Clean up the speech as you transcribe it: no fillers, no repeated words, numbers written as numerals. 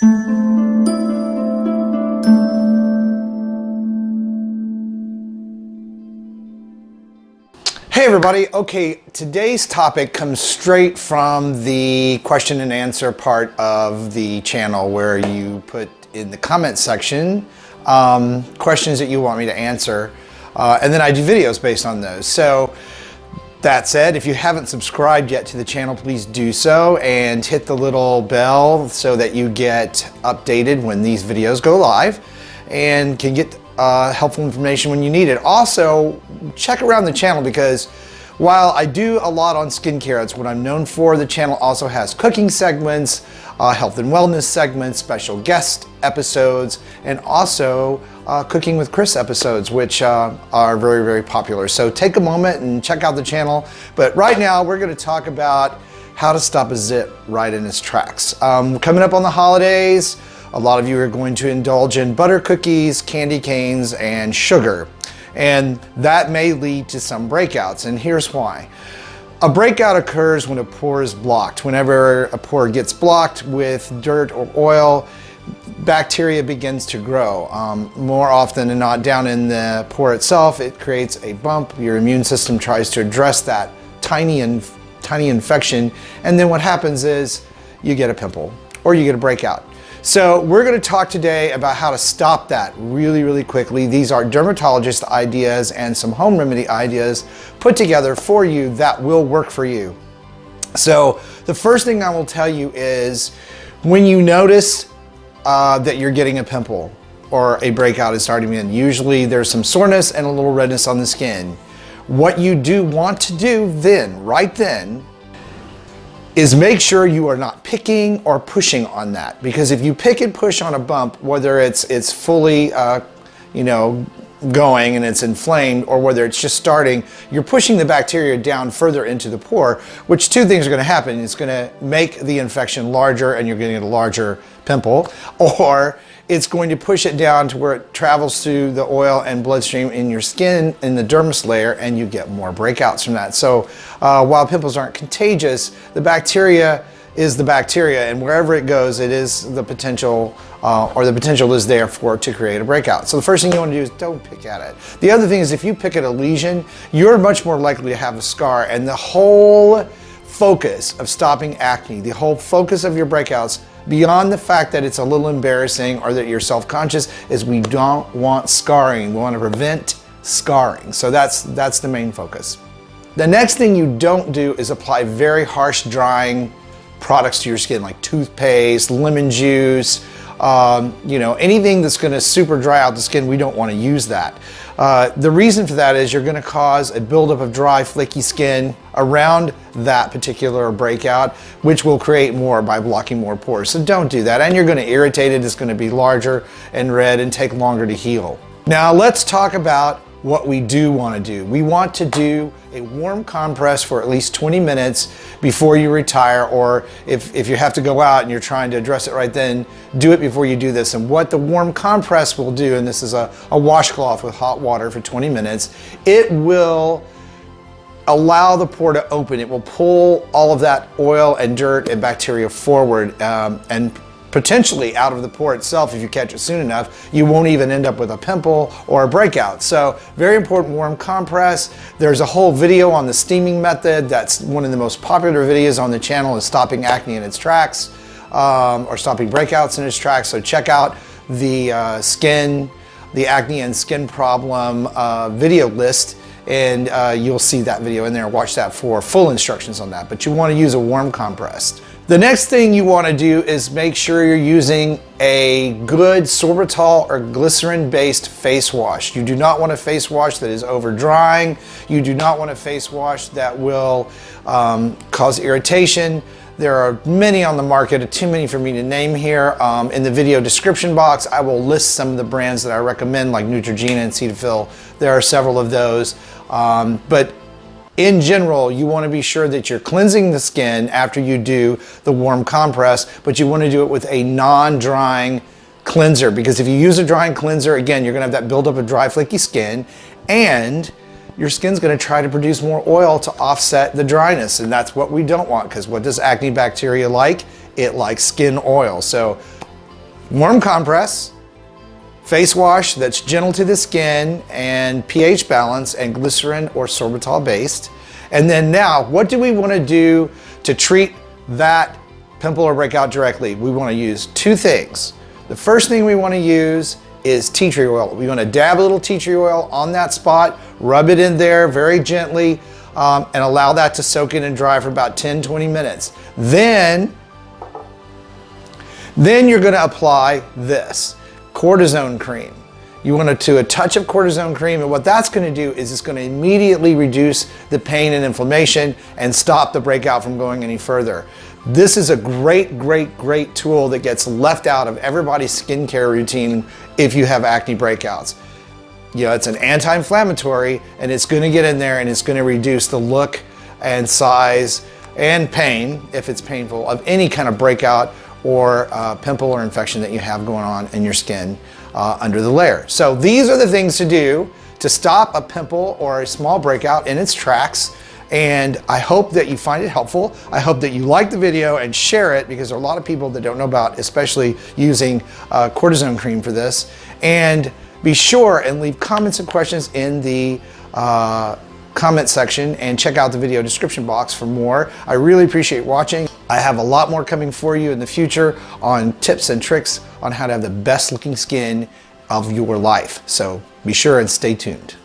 Hey everybody, okay, today's topic comes straight from the question and answer part of the channel where you put in the comment section questions that you want me to answer, and then I do videos based on those. So that said, if you haven't subscribed yet to the channel, please do so and hit the little bell so that you get updated when these videos go live and can get helpful information when you need it. Also, check around the channel because while I do a lot on skincare, that's what I'm known for, the channel also has cooking segments, health and wellness segments, special guest episodes, and also Cooking with Chris episodes, which are very, very popular. So take a moment and check out the channel. But right now, we're going to talk about how to stop a zit right in its tracks. Coming up on the holidays, a lot of you are going to indulge in butter cookies, candy canes, and sugar. And that may lead to some breakouts, and here's why. A breakout occurs when a pore is blocked. Whenever a pore gets blocked with dirt or oil, bacteria begins to grow. More often than not, down in the pore itself, it creates a bump. Your immune system tries to address that tiny infection, and then what happens is you get a pimple or you get a breakout. So we're going to talk today about how to stop that really, really quickly. These are dermatologist ideas and some home remedy ideas put together for you that will work for you. So the first thing I will tell you is when you notice that you're getting a pimple or a breakout is starting in, usually there's some soreness and a little redness on the skin. What you do want to do then, right then, is make sure you are not picking or pushing on that. Because if you pick and push on a bump, whether it's fully going and it's inflamed, or whether it's just starting, you're pushing the bacteria down further into the pore, which two things are going to happen. It's going to make the infection larger and you're getting a larger pimple, or it's going to push it down to where it travels through the oil and bloodstream in your skin, in the dermis layer, and you get more breakouts from that. So while pimples aren't contagious, the bacteria is the bacteria, and wherever it goes, it is the potential, or the potential is there for it to create a breakout. So the first thing you want to do is don't pick at it. The other thing is if you pick at a lesion, you're much more likely to have a scar, and the whole focus of stopping acne, the whole focus of your breakouts, beyond the fact that it's a little embarrassing or that you're self-conscious, is we don't want scarring. We want to prevent scarring. So that's the main focus. The next thing you don't do is apply very harsh drying products to your skin, like toothpaste, lemon juice, anything that's going to super dry out the skin. We don't want to use that. The reason for that is you're going to cause a buildup of dry, flaky skin around that particular breakout, which will create more by blocking more pores. So don't do that. And you're going to irritate it. It's going to be larger and red and take longer to heal. Now let's talk about what we do want to do. We want to do a warm compress for at least 20 minutes before you retire, or if you have to go out and you're trying to address it right then, do it before you do this. And what the warm compress will do, and this is a washcloth with hot water for 20 minutes, it will allow the pore to open. It will pull all of that oil and dirt and bacteria forward and potentially out of the pore itself. If you catch it soon enough, you won't even end up with a pimple or a breakout. So very important warm compress. There's a whole video on the steaming method. That's one of the most popular videos on the channel, is stopping acne in its tracks, or stopping breakouts in its tracks. So check out the acne and skin problem video list, and you'll see that video in there. Watch that for full instructions on that. But you want to use a warm compress. The next thing you want to do is make sure you're using a good sorbitol or glycerin-based face wash. You do not want a face wash that is over drying. You do not want a face wash that will cause irritation. There are many on the market, too many for me to name here. In the video description box, I will list some of the brands that I recommend, like Neutrogena and Cetaphil. There are several of those. But in general, you want to be sure that you're cleansing the skin after you do the warm compress, but you want to do it with a non-drying cleanser, because if you use a drying cleanser, again, you're going to have that buildup of dry, flaky skin, and your skin's going to try to produce more oil to offset the dryness, and that's what we don't want, because what does acne bacteria like? It likes skin oil. So warm compress, face wash that's gentle to the skin and pH balance and glycerin or sorbitol based. And then now, what do we want to do to treat that pimple or breakout directly? We want to use two things. The first thing we want to use is tea tree oil. We want to dab a little tea tree oil on that spot, rub it in there very gently, and allow that to soak in and dry for about 10-20 minutes. Then you're going to apply this cortisone cream. You want to do a touch of cortisone cream, and what that's going to do is it's going to immediately reduce the pain and inflammation and stop the breakout from going any further. This is a great, great, great tool that gets left out of everybody's skincare routine if you have acne breakouts. You know, it's an anti-inflammatory, and it's going to get in there and it's going to reduce the look and size and pain, if it's painful, of any kind of breakout or pimple or infection that you have going on in your skin under the layer. So these are the things to do to stop a pimple or a small breakout in its tracks. And I hope that you find it helpful. I hope that you like the video and share it, because there are a lot of people that don't know about, especially using cortisone cream for this. And be sure and leave comments and questions in the comment section, and check out the video description box for more. I really appreciate watching. I have a lot more coming for you in the future on tips and tricks on how to have the best looking skin of your life. So be sure and stay tuned.